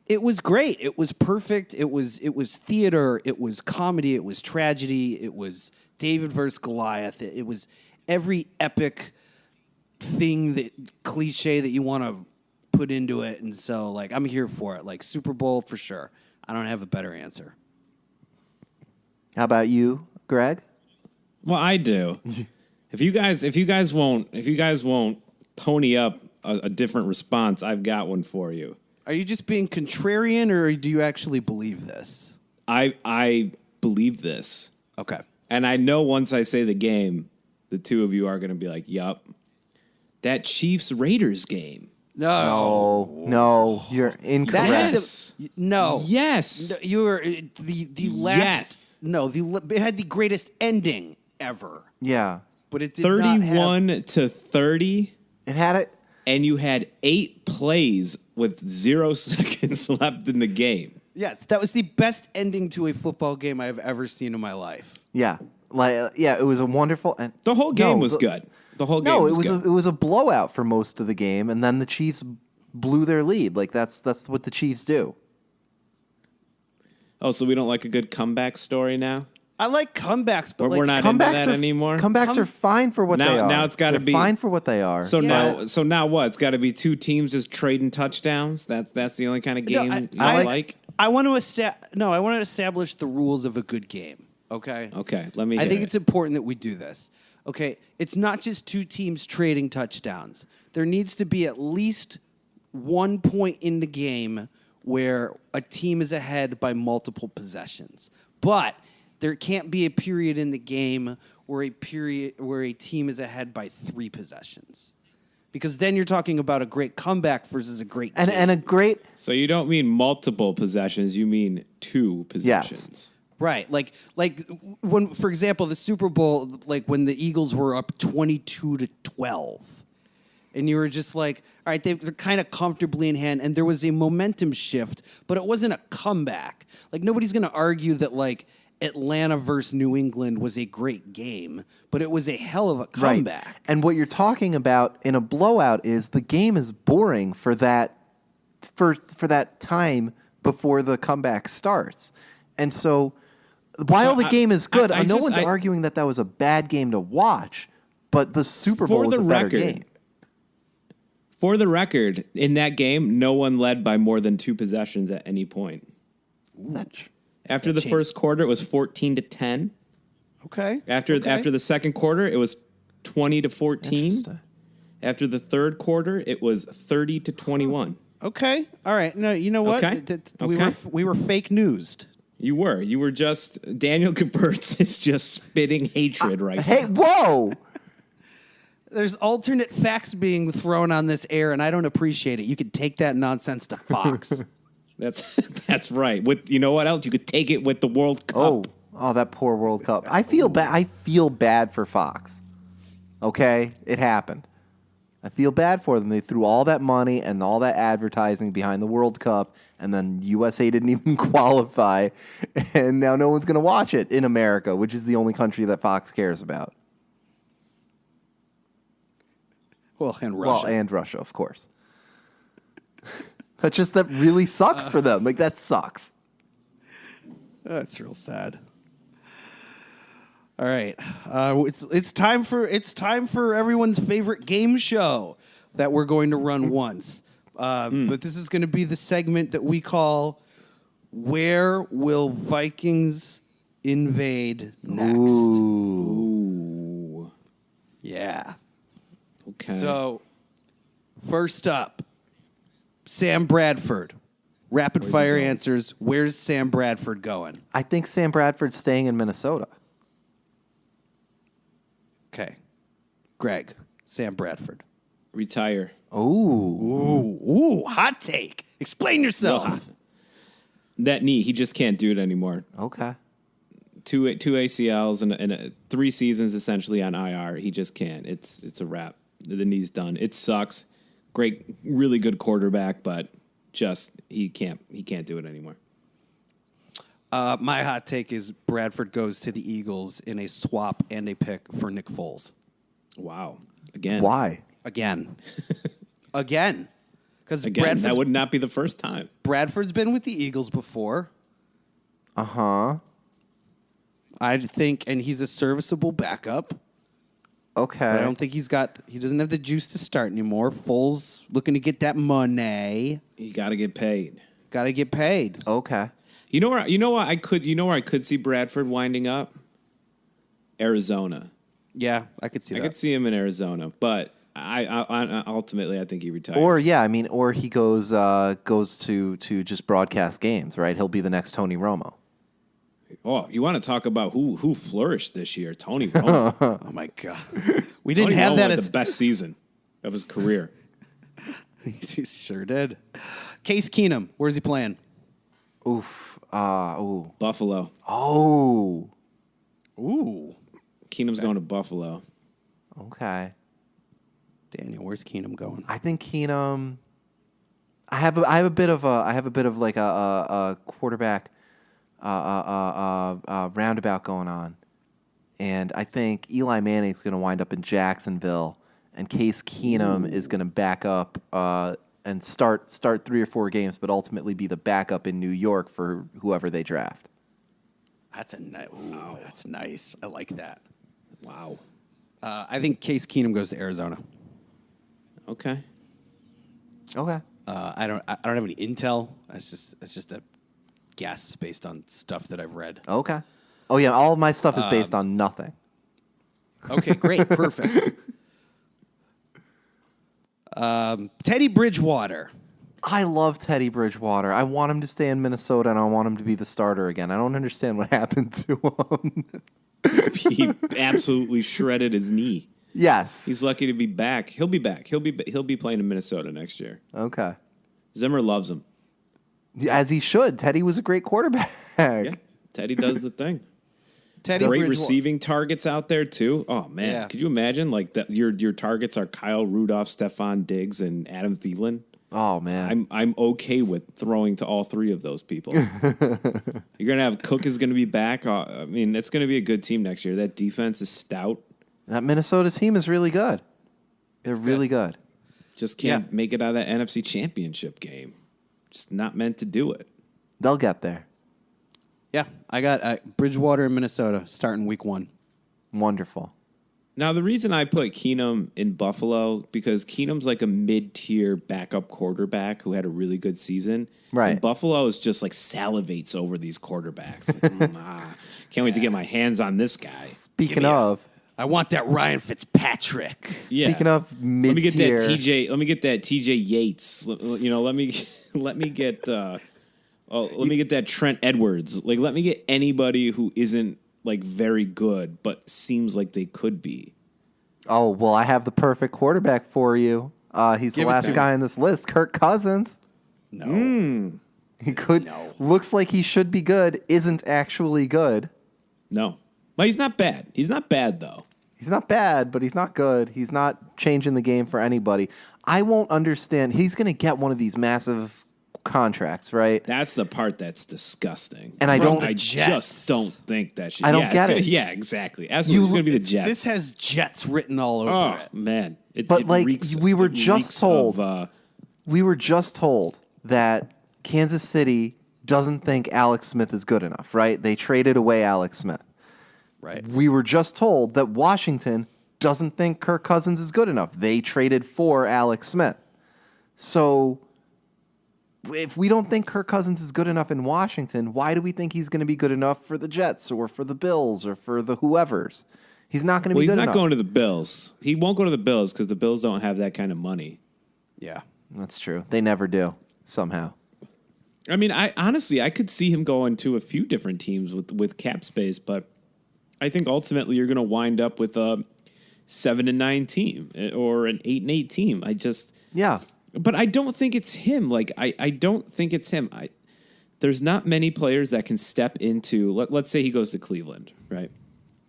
it was great. It was perfect. It was theater. It was comedy. It was tragedy. It was David versus Goliath. It was every epic thing, that cliche that you want to put into it. And so, like, I'm here for it. Like, Super Bowl for sure. I don't have a better answer. How about you, Greg? Well, I do. If you guys won't pony up a different response, I've got one for you. Are you just being contrarian, or do you actually believe this? I believe this. Okay. And I know once I say the game, the two of you are going to be like, yup. That Chiefs-Raiders game. No, you're incorrect. Yes. No. Yes. No, you were the last. Yes. No, it had the greatest ending ever. Yeah, But it did not have... 31-30, it had it. and you had 8 plays with 0 seconds left in the game. Yes, that was the best ending to a football game I've ever seen in my life. Yeah, it was a wonderful. And The whole game No, was good. The whole game No, was it was good. it was a blowout for most of the game, and then the Chiefs blew their lead. Like that's what the Chiefs do. Oh, so we don't like a good comeback story now? I like comebacks, but We're not into that anymore? Comebacks are fine for what Now- they are. now it's gotta They're be- fine for what they are. So Yeah. now what? It's got to be two teams just trading touchdowns. That's the only kind of game I like. I want to establish the rules of a good game. Okay. Okay, let me. I hear think it. it's important that we do this. Okay, it's not just two teams trading touchdowns. There needs to be at least 1 point in the game where a team is ahead by multiple possessions. But there can't be a period in the game where a team is ahead by 3 possessions. Because then you're talking about a great comeback versus a great game. and a great So you don't mean multiple possessions. You mean 2 possessions. Right, like when, for example, the Super Bowl, like when the Eagles were up 22-12, and you were just like, all right, they're kind of comfortably in hand, and there was a momentum shift, but it wasn't a comeback. Like nobody's going to argue that like Atlanta versus New England was a great game, but it was a hell of a comeback. Right. And what you're talking about in a blowout is the game is boring for that time before the comeback starts. And so While the game is good, no one's I- arguing that was a bad game to watch, but the Super Bowl is a better game. For the record, in that game, no one led by more than 2 possessions at any point. After the first quarter, it was 14-10. Okay. After the second quarter, it was 20-14. After the third quarter, it was 30-21. Okay. All right. No, you know what? Okay. We were fake newsed. You were just Daniel Gewirtz is just spitting hatred right Hey, now. whoa! There's alternate facts being thrown on this air, and I don't appreciate it. You could take that nonsense to Fox. That's right. With you know what else? You could take it with the World Cup. Oh, that poor World Cup. I feel bad. I feel bad for Fox. Okay, it happened. I feel bad for them. They threw all that money and all that advertising behind the World Cup, and then USA didn't even qualify, and now no one's going to watch it in America, which is the only country that Fox cares about. Well, and Russia. Well, and Russia, of course. That really sucks for them. Like, that sucks. That's real sad. All right, it's time for everyone's favorite game show that we're going to run once. But this is going to be the segment that we call "Where Will Vikings Invade Next?" Ooh. Yeah. Okay. So, first up, Sam Bradford. Rapid Where's he fire going? answers. Where's Sam Bradford going? I think Sam Bradford's staying in Minnesota. Okay. Greg, Sam Bradford. Retire. Ooh. Hot take. Explain yourself. That knee, he just can't do it anymore. Okay. Two ACLs and 3 seasons essentially on IR. He just can't. It's a wrap. The knee's done. It sucks. Great, really good quarterback, but just he can't do it anymore. My hot take is Bradford goes to the Eagles in a swap and a pick for Nick Foles. Wow. Again. Why? Again. Because Again, that would not be the first time. Bradford's been with the Eagles before. Uh-huh. I think, and he's a serviceable backup. Okay. But I don't think he doesn't have the juice to start anymore. Foles looking to get that money. You got to get paid. Got to get paid. Okay. You know where I could see Bradford winding up? Arizona. Yeah, I could see that. I could see him in Arizona, but I ultimately I think he retires. Or he goes to just broadcast games, right? He'll be the next Tony Romo. Oh, you want to talk about who flourished this year? Tony Romo. Oh my God, we didn't Tony have Romo that had as the best season of his career. He sure did. Case Keenum, where's he playing? Oof. Ooh. Buffalo. Oh. Ooh, Keenum's going to Buffalo. Okay. Daniel, where's Keenum going? I think Keenum. I have a bit of like a quarterback roundabout going on, and I think Eli Manning's going to wind up in Jacksonville, and Case Keenum is going to back up and start 3 or 4 games, but ultimately be the backup in New York for whoever they draft. That's that's nice. I like that. Wow. I think Case Keenum goes to Arizona. Okay. Okay. I don't have any intel. It's just a guess based on stuff that I've read. Okay. Oh yeah, all of my stuff is based on nothing. Okay, great, perfect. Teddy Bridgewater. I love Teddy Bridgewater. I want him to stay in Minnesota, and I want him to be the starter again. I don't understand what happened to him. He absolutely shredded his knee. Yes. He's lucky to be back. He'll be back. He'll be playing in Minnesota next year. Okay. Zimmer loves him. As he should. Teddy was a great quarterback. Yeah. Teddy does the thing. Teddy Great Bridgewater. receiving targets out there too. Oh man, Yeah. could you imagine like that? Your targets are Kyle Rudolph, Stephon Diggs, and Adam Thielen. Oh man. I'm okay with throwing to all 3 of those people. You're gonna have Cook is gonna be back. I mean, it's gonna be a good team next year. That defense is stout. That Minnesota team is really good. They're really good. Just can't make it out of that NFC Championship game. Just not meant to do it. They'll get there. Yeah, I got Bridgewater in Minnesota starting week 1. Wonderful. Now, the reason I put Keenum in Buffalo, because Keenum's like a mid-tier backup quarterback who had a really good season. Right. And Buffalo is just like salivates over these quarterbacks. Like, can't wait to get my hands on this guy. Speaking of, I want that Ryan Fitzpatrick. Yeah. speaking of Let me mid-tier, get that TJ. Let me get that TJ Yates. You know, let me get let me get that Trent Edwards. Like, let me get anybody who isn't like very good but seems like they could be. oh well, I have the perfect quarterback for you. He's the Give it last to guy on this list, Kirk Cousins. No. He could looks like he should be good, isn't actually good. No, well, he's not bad. He's not bad though. He's not bad, but he's not good. He's not changing the game for anybody. I won't understand. He's going to get one of these massive contracts, right? That's the part that's disgusting. And I don't- I Jets. just don't think that should. I don't yeah, get it's it. Gonna, yeah, exactly. Absolutely, it's going to be the Jets. This has Jets written all over oh it. man, But, it like, reeks, we were it just reeks told- of, We were just told that Kansas City doesn't think Alex Smith is good enough, right? They traded away Alex Smith. Right. We were just told that Washington doesn't think Kirk Cousins is good enough. They traded for Alex Smith. So if we don't think Kirk Cousins is good enough in Washington, why do we think he's going to be good enough for the Jets or for the Bills or for the whoever's? He's not going to well, be he's good not enough. going to the Bills. He won't go to the Bills because the Bills don't have that kind of money. Yeah. That's true. They never do, somehow. I mean, I honestly I could see him going to a few different teams with cap space, but I think ultimately you're going to wind up with a 7-9 team or an 8-8 team. Yeah. But I don't think it's him. Like I don't think it's him. There's not many players that can step into. Let's say he goes to Cleveland, right?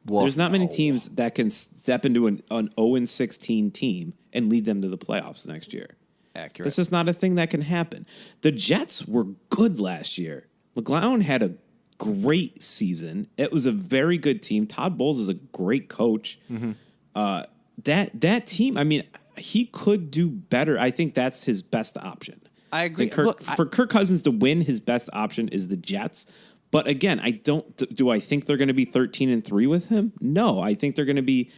Well, There's not many teams that can step into an 0-16 team and lead them to the playoffs next year. Accurate. This is not a thing that can happen. The Jets were good last year. McClown had a great season. It was a very good team. Todd Bowles is a great coach. Mm-hmm. That team, I mean, he could do better. I think that's his best option. I agree. For Kirk Cousins to win, his best option is the Jets. But again, do I think they're going to be 13-3 with him? No, I think they're going to be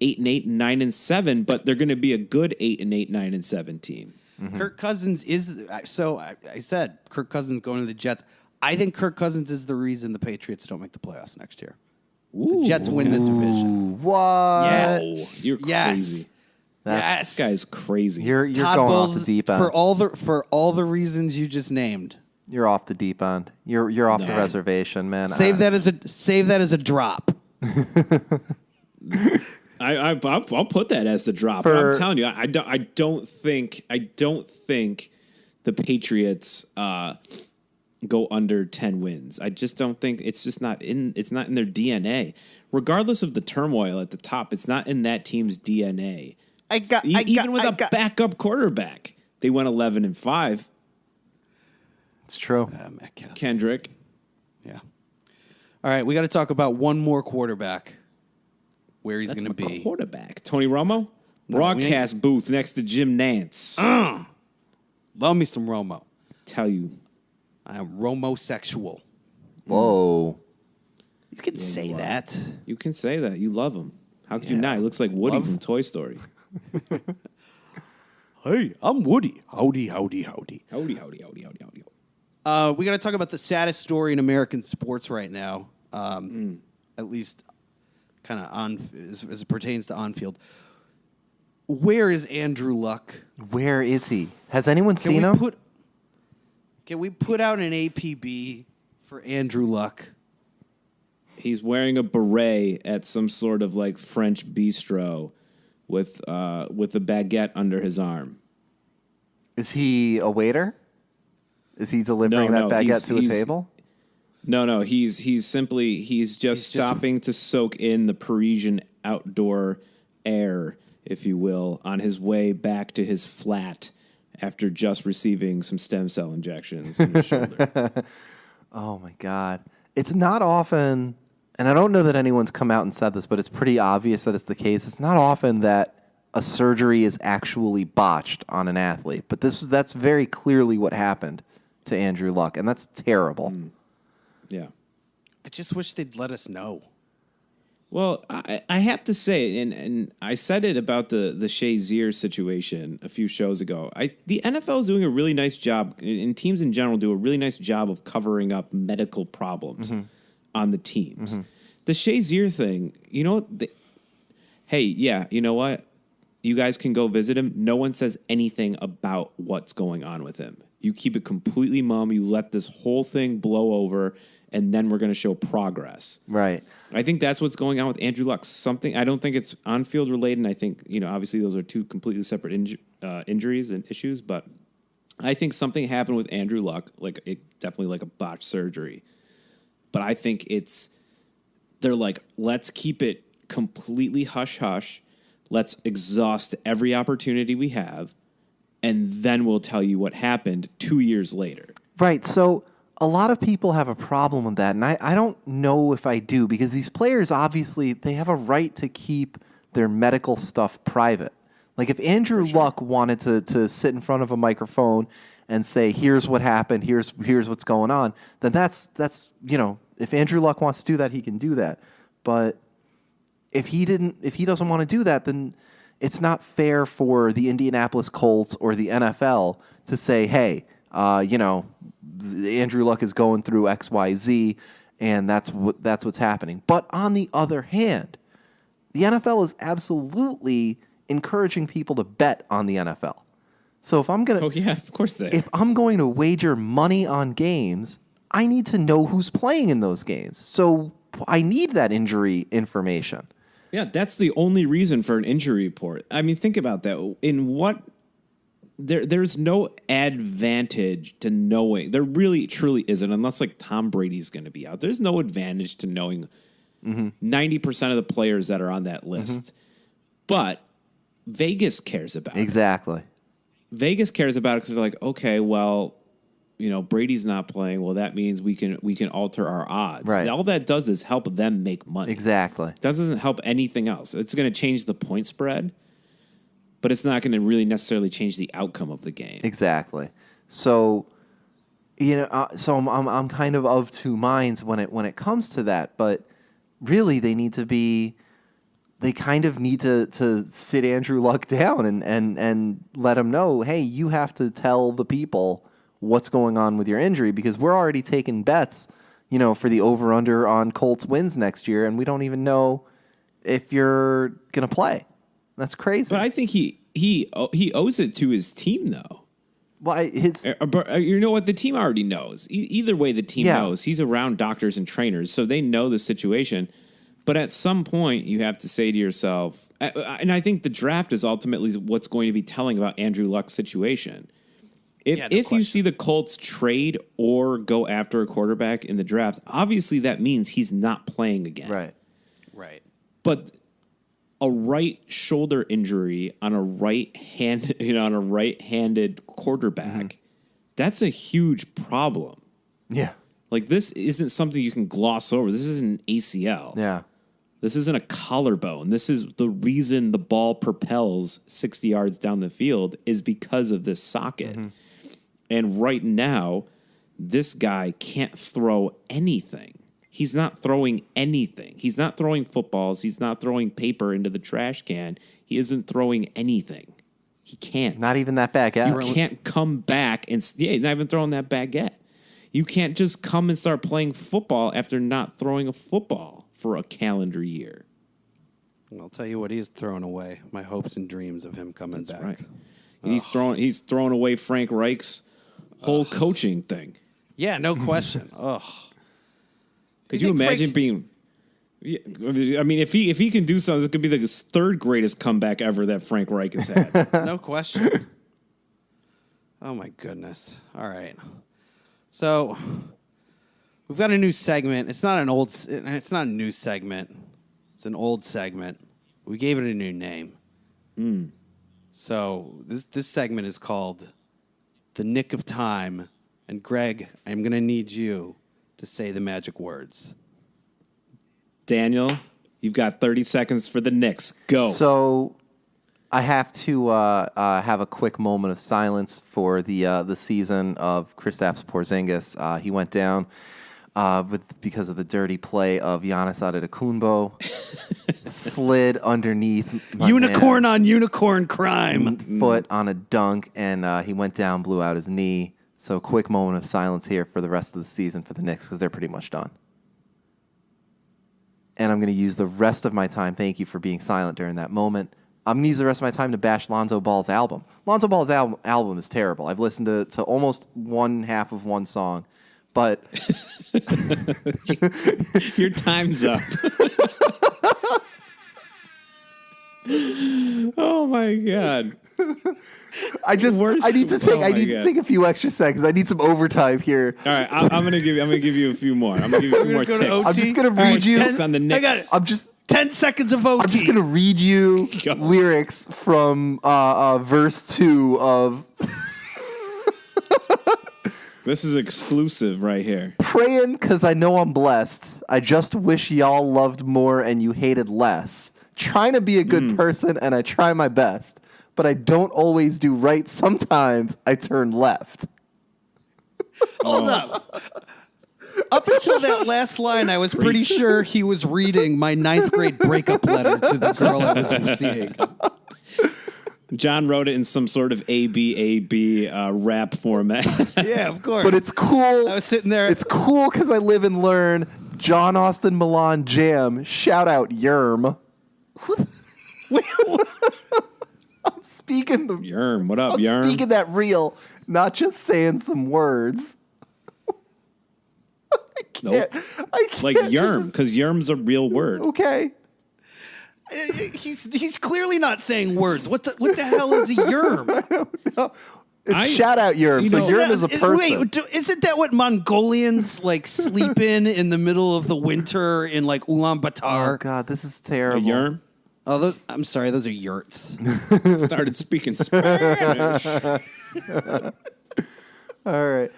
8-8, 9-7, but they're going to be a good 8-8, 9-7 team. Mm-hmm. Kirk Cousins is so. I said Kirk Cousins going to the Jets. I think Kirk Cousins is the reason the Patriots don't make the playoffs next year. The Jets win the division. What? Yes. You're Yes. crazy. Yes. This guy's crazy. You're Todd going Bowles, off the deep end. for all the reasons you just named. You're off the deep end. You're off the reservation, man. Save that as a drop. I'll put that as the drop. But I'm telling you, I don't think the Patriots go under 10 wins. I just don't think it's not in their DNA. Regardless of the turmoil at the top, it's not in that team's DNA. Even with a backup quarterback, they went 11-5. It's true. Kendrick. Yeah. All right, we got to talk about one more quarterback. Where he's going to be. Quarterback. Tony Romo? Broadcast booth next to Jim Nance. Love me some Romo. Tell you. I am Romo-sexual. Whoa. You can say that. You can say that. You love him. How could you not? He looks like Woody from Toy Story. Hey, I'm Woody. Howdy, howdy, howdy. Howdy, howdy, howdy, howdy, howdy. We got to talk about the saddest story in American sports right now. At least kind of as it pertains to on-field. Where is Andrew Luck? Where is he? Has anyone seen him? Can we put out an APB for Andrew Luck? He's wearing a beret at some sort of like French bistro with a baguette under his arm. Is he a waiter? Is he delivering that baguette to a table? No. He's just stopping to soak in the Parisian outdoor air, if you will, on his way back to his flat after just receiving some stem cell injections in his shoulder. Oh my God. It's not often, and I don't know that anyone's come out and said this, but it's pretty obvious that it's the case. It's not often that a surgery is actually botched on an athlete, but that's very clearly what happened to Andrew Luck, and that's terrible. Yeah. I just wish they'd let us know. Well, I have to say, and I said it about the Shazier situation a few shows ago. The NFL is doing a really nice job, and teams in general do a really nice job of covering up medical problems on the teams. The Shazier thing, you know what? Hey, yeah, you know what? You guys can go visit him. No one says anything about what's going on with him. You keep it completely mum. You let this whole thing blow over, and then we're going to show progress. Right. I think that's what's going on with Andrew Luck. I don't think it's on-field related, and I think, obviously those are two completely separate injuries and issues, but I think something happened with Andrew Luck, definitely like a botched surgery. But I think they're like, let's keep it completely hush-hush. Let's exhaust every opportunity we have, and then we'll tell you what happened 2 years later. Right, so a lot of people have a problem with that, and I don't know if I do, because these players, obviously, they have a right to keep their medical stuff private. Like, if Andrew Luck wanted to sit in front of a microphone and say, here's what happened, here's what's going on, then that's if Andrew Luck wants to do that, he can do that. But if he doesn't want to do that, then it's not fair for the Indianapolis Colts or the NFL to say, hey, Andrew Luck is going through XYZ, and that's what's happening. But on the other hand, the NFL is absolutely encouraging people to bet on the NFL. So if I'm of course they are. If I'm going to wager money on games, I need to know who's playing in those games. So I need that injury information. Yeah, that's the only reason for an injury report. I mean, think about that. There's no advantage to knowing. There really, truly isn't, unless like Tom Brady's going to be out. There's no advantage to knowing 90% of the players that are on that list. But Vegas cares about it. Exactly. Vegas cares about it because they're like, okay, well, Brady's not playing. Well, that means we can alter our odds. Right. All that does is help them make money. Exactly. It doesn't help anything else. It's going to change the point spread, but it's not going to really necessarily change the outcome of the game. Exactly. So, I'm kind of two minds when it comes to that. But really, they kind of need to sit Andrew Luck down and let him know, hey, you have to tell the people what's going on with your injury, because we're already taking bets, for the over/under on Colts wins next year, and we don't even know if you're gonna play. That's crazy. But I think he owes it to his team, though. Well, but you know what? The team already knows. Either way, the team knows. He's around doctors and trainers, so they know the situation. But at some point, you have to say to yourself, and I think the draft is ultimately what's going to be telling about Andrew Luck's situation. If you see the Colts trade or go after a quarterback in the draft, obviously that means he's not playing again. Right. But a right shoulder injury on a right-handed quarterback, that's a huge problem. Yeah. Like, this isn't something you can gloss over. This isn't an ACL. Yeah. This isn't a collarbone. This is the reason the ball propels 60 yards down the field is because of this socket. And right now, this guy can't throw anything. He's not throwing anything. He's not throwing footballs. He's not throwing paper into the trash can. He isn't throwing anything. He can't. Not even that baguette. You can't come back and he's not even throwing that baguette. You can't just come and start playing football after not throwing a football for a calendar year. I'll tell you what, he's throwing away my hopes and dreams of him coming back. Right. And he's throwing away Frank Reich's whole coaching thing. Yeah, no question. Could you imagine being? I mean, if he can do something, it could be the third greatest comeback ever that Frank Reich has had. No question. Oh my goodness! All right, so we've got a new segment. It's not a new segment. It's an old segment. We gave it a new name. So this segment is called The Nick of Time. And Greg, I'm going to need you to say the magic words. Daniel, you've got 30 seconds for the Knicks. Go. So I have to have a quick moment of silence for the season of Kristaps Porzingis. He went down because of the dirty play of Giannis Antetokounmpo. Slid underneath my Unicorn on unicorn crime. foot on a dunk, and he went down, blew out his knee. So quick moment of silence here for the rest of the season for the Knicks because they're pretty much done. And I'm going to use the rest of my time, thank you for being silent during that moment, I'm going to use the rest of my time to bash Lonzo Ball's album. Lonzo Ball's album is terrible. I've listened to almost one half of one song, but... Your time's up. Oh, my God. I need to take a few extra seconds. I need some overtime here. All right, I'm gonna give you a few more. I'm gonna give you a few more Go to tips. OT? I'm just gonna read you. Tips on the Knicks. I got it. I'm just 10 seconds of OT. I'm just gonna read you Go. lyrics from verse 2 of This is exclusive right here. praying cause I know I'm blessed. I just wish y'all loved more and you hated less. Trying to be a good person and I try my best. But I don't always do right. Sometimes I turn left. Hold up. Up until that last line, I was pretty sure he was reading my 9th grade breakup letter to the girl I was seeing. John wrote it in some sort of ABAB rap format. Yeah, of course. But it's cool. I was sitting there. It's cool because I live and learn. John Austin Milan Jam. Shout out Yerm. I'm speaking the Yerm, what up, I'm Yerm? speaking that real, not just saying some words. I can't. Like Yerm, because Yerm's a real word. Okay. He's clearly not saying words. What the hell is a yerm? No, it's shout out Yerm. So Yerm is a person. Wait, isn't that what Mongolians like sleep in the middle of the winter in like Ulaanbaatar? Oh God, this is A terrible. Yerm? Oh, I'm sorry, those are yurts. Started speaking Spanish. All right.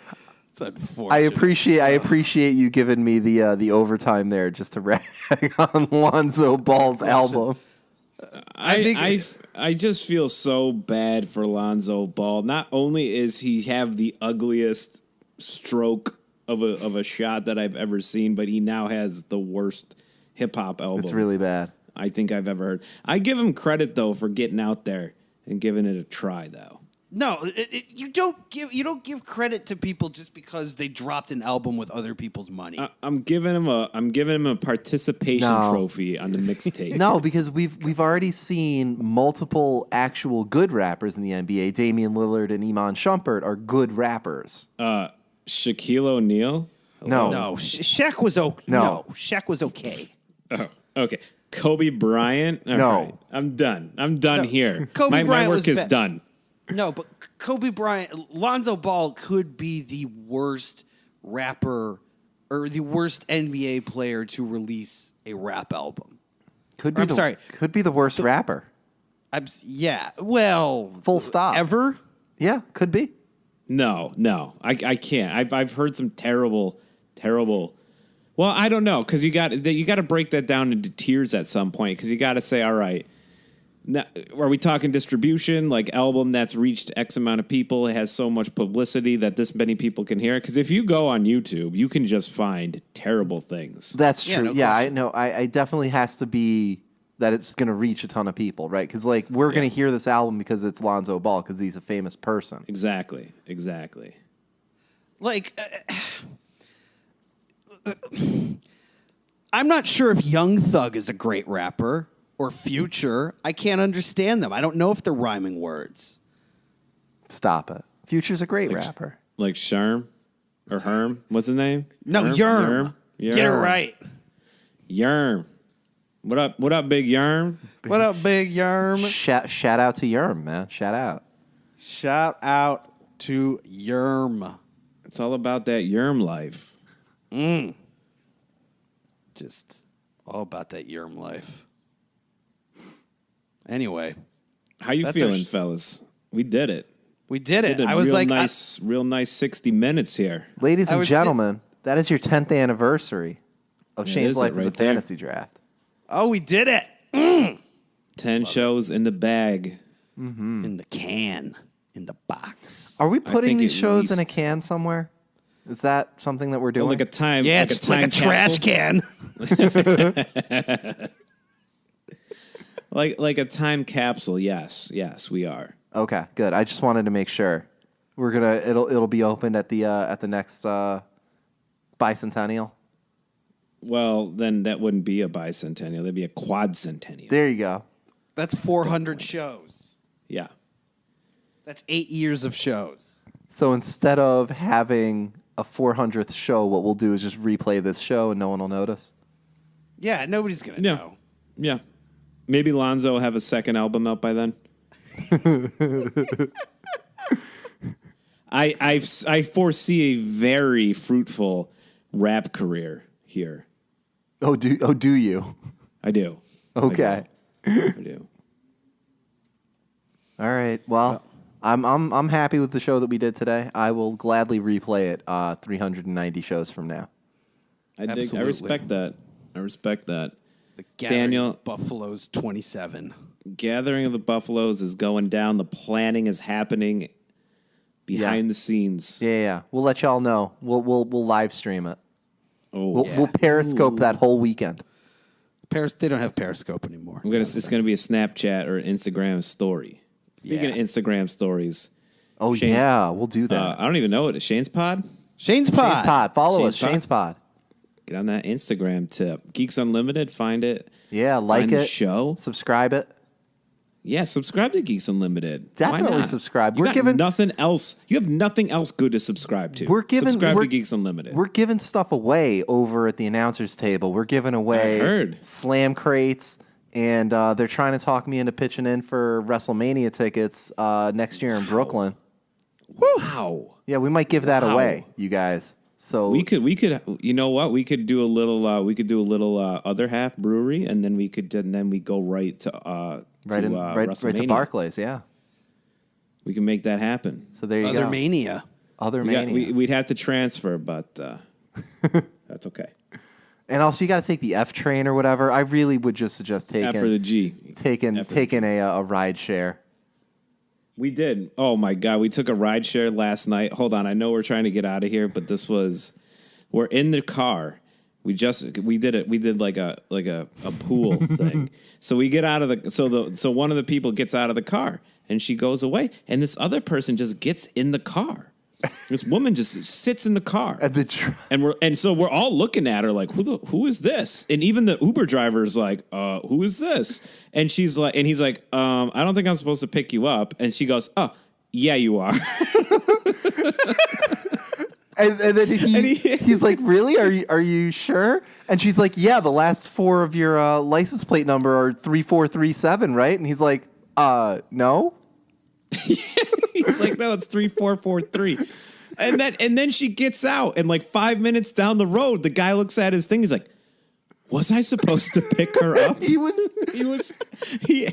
It's unfortunate. I appreciate you giving me the overtime there just to rag on Lonzo Ball's album. I just feel so bad for Lonzo Ball. Not only is he have the ugliest stroke of a shot that I've ever seen, but he now has the worst hip hop album. It's really bad. I think I've ever heard. I give him credit though for getting out there and giving it a try though. No, you don't give credit to people just because they dropped an album with other people's money. I'm giving him a participation trophy on the mixtape. No, because we've already seen multiple actual good rappers in the NBA. Damian Lillard and Iman Shumpert are good rappers. Shaquille O'Neal? No, Shaq was okay. No, Shaq was okay. Oh, okay. Kobe Bryant? All right. I'm done here. Kobe my Bryant work was is done. No, but Kobe Bryant, Lonzo Ball could be the worst rapper or the worst NBA player to release a rap album. Could be the worst rapper. Full stop. Ever? Yeah, could be. No, I can't. I've heard some terrible. Well, I don't know because you got to break that down into tiers at some point because you got to say, all right, now, are we talking distribution, like album that's reached X amount of people, it has so much publicity that this many people can hear it? Because if you go on YouTube, you can just find terrible things. That's true. No yeah, question. I know. I definitely has to be that it's going to reach a ton of people, right? Because like we're going to hear this album because it's Lonzo Ball because he's a famous person. Exactly. Like, I'm not sure if Young Thug is a great rapper or Future. I can't understand them. I don't know if they're rhyming words. Stop it. Future's a great rapper. Like Sherm or Herm. What's his name? No, Yerm. Get it right. Yerm. What up, big Yerm? What up, big Yerm? Shout out to Yerm, man. Shout out. Shout out to Yerm. It's all about that Yerm life. Just all about that Yerm life. Anyway. How you feeling, fellas? We did it. We did it. I was like, real nice 60 minutes here. Ladies and gentlemen, that is your 10th anniversary of Shane's Life as a Fantasy Draft. Oh, we did it. 10 shows in the bag. In the can. In the box. Are we putting think these at shows in a least- can somewhere? Is that something that we're doing? Like a time. Yeah, like it's a time like a trash capsule? can. Like a time capsule. Yes, we are. Okay, good. I just wanted to make sure. We're gonna. It'll be opened at the next bicentennial. Well, then that wouldn't be a bicentennial. That'd be a quadcentennial. There you go. That's 400 shows. Yeah. That's 8 years of shows. So instead of having a 400th show, what we'll do is just replay this show and no one will notice. Yeah, nobody's going to Yeah. know. Yeah. Maybe Lonzo will have a second album out by then. I foresee a very fruitful rap career here. Oh, do you? I do. Okay. I do. All right. Well, I'm happy with the show that we did today. I will gladly replay it 390 shows from now. I Absolutely. respect that. I respect that. The Gathering Daniel- of Buffaloes 27. Gathering of the Buffaloes is going down. The planning is happening behind the scenes. Yeah. We'll let y'all know. We'll live stream it. Oh, We'll Periscope that whole weekend. They don't have Periscope anymore. It's gonna be a Snapchat or an Instagram story. Speaking of Instagram stories, Oh, Shane's- yeah. We'll do that. I don't even know it. Shane's Pod. Shane's Pod. Shane's Pod. Follow Shane's us. Shane's Pod. Get on that Instagram tip. Geeks Unlimited. Find it. Yeah, like Find the it. show. Subscribe it. Yeah, subscribe to Geeks Unlimited. Why Definitely not? subscribe. You We're got giving- nothing else. You have nothing else good to subscribe to. Subscribe to Geeks Unlimited. We're giving stuff away over at the announcers table. We're giving away I heard. slam crates, and they're trying to talk me into pitching in for WrestleMania tickets next year in Brooklyn. Wow. Yeah, we might give that Wow. away, you guys. So We could. You know what? We could do a little. Other half brewery, and then we go right to right to WrestleMania. Barclays. Yeah. We can make that happen. So there you Other go. Mania. Other Mania. We'd have to transfer, but that's okay. And also, you got to take the F train or whatever. I really would just suggest After the G. taking a ride share. We did. Oh my God, we took a ride share last night. Hold on, I know we're trying to get out of here, but we're in the car. We did it. We did like a pool thing. So we get out of so one of the people gets out of the car and she goes away, and this other person just gets in the car. This woman just sits in the car, and so we're all looking at her like, who is this? And even the Uber driver is like, who is this? And she's like, and he's like, I don't think I'm supposed to pick you up. And she goes, oh, yeah, you are. And then he's like, really? Are you sure? And she's like, yeah, the last four of your license plate number are 3437, right? And he's like, no. He's like, no, it's 3443. And then she gets out, and like 5 minutes down the road, the guy looks at his thing. He's like, was I supposed to pick her up?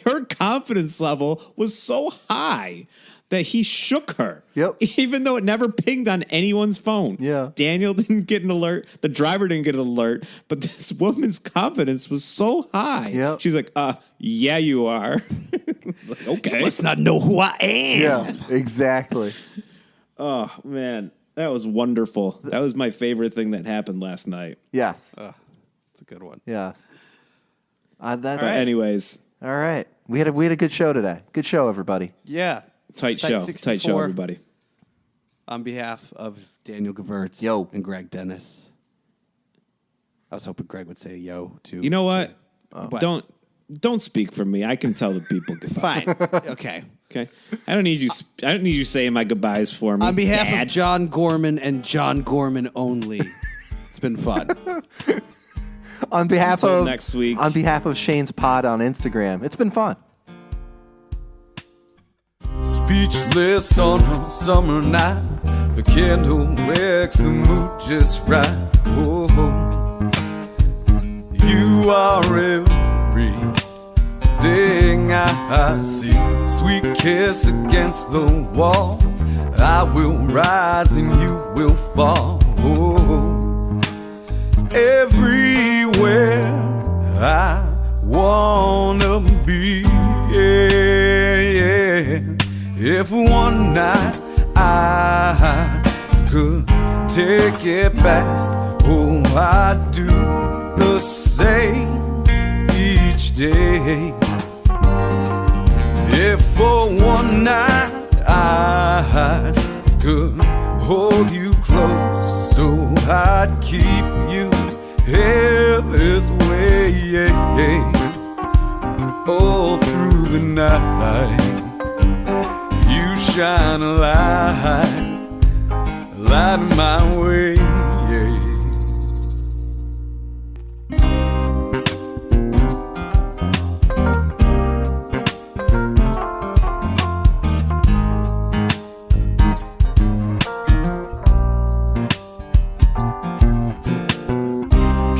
Her confidence level was so high that he shook her. Yep. Even though it never pinged on anyone's phone. Yeah. Daniel didn't get an alert. The driver didn't get an alert. But this woman's confidence was so high. Yep. She's like, yeah, you are. It's like, okay. You must not know who I am. Yeah, exactly. Oh, man. That was wonderful. That was my favorite thing that happened last night. Yes. It's a good one. Yes. But anyways, all right. We had a good show today. Good show, everybody. Yeah. tight show. 64. Tight show, everybody. On behalf of Daniel Gewirtz and Greg Dennis. I was hoping Greg would say yo too. You know what? What? Don't speak for me. I can tell the people goodbye. Fine. Okay. Okay. I don't need you saying my goodbyes for me. On behalf Dad. of John Gorman and John Gorman only. It's been fun. On behalf Until of next week. On behalf of Shane's Pod on Instagram. It's been fun. Speechless on a summer night, the candle makes the mood just right. Oh, you are everything I see. Sweet kiss against the wall. I will rise and you will fall. Oh, everywhere I wanna be. Yeah. If one night I could take it back. Oh, I do the same each day. If for one night I could hold you close, so I'd keep you here this way, all through the night. You shine a light my way.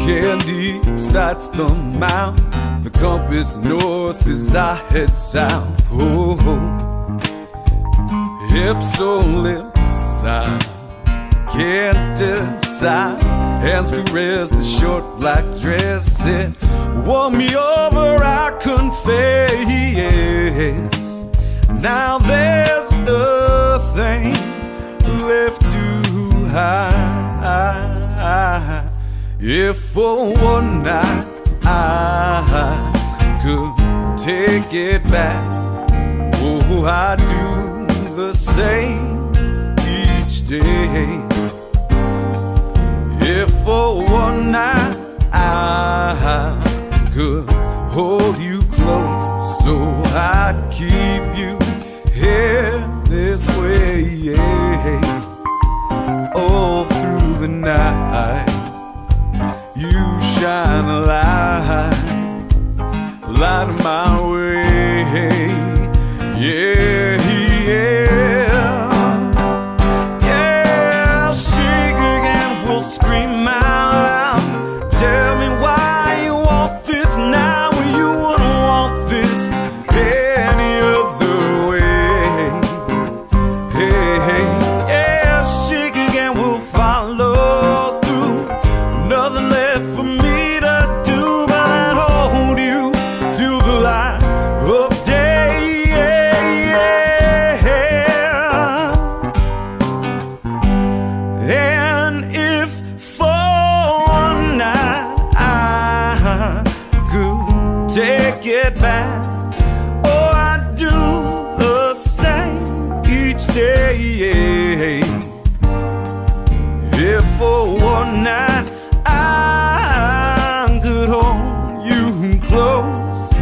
Candy sights the mouth, the compass north as I head south. Oh, hips or lips, I can't decide. Hands caress the short black dress, it won me over, I confess. Now there's nothing left to hide. If for one night I could take it back, oh, I'd do the same each day. If for one night I could hold you close, so I'd keep you here this way, all through the night. You shine a light my way, yeah, shake again, we'll scream out loud. Tell me why you want this now, when you wouldn't want this any other way. Yeah, shake again, we'll follow through. Nothing left for me to do but hold you till the light of day. And if for one night I could take it back, oh, I'd do the same each day. If for one night I could hold you close,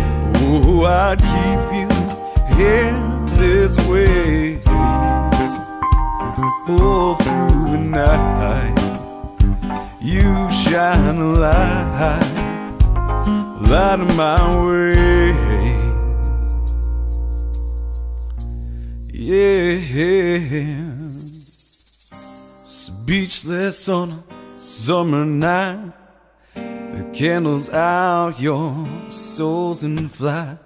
oh, I'd keep you here this way, all through the night. You shine a light my way, yeah. Speechless on a summer night, the candles out, your soul's in flight,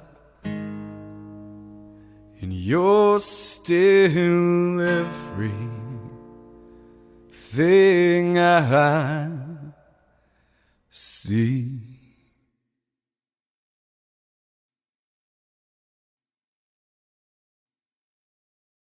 and you're still everything I see.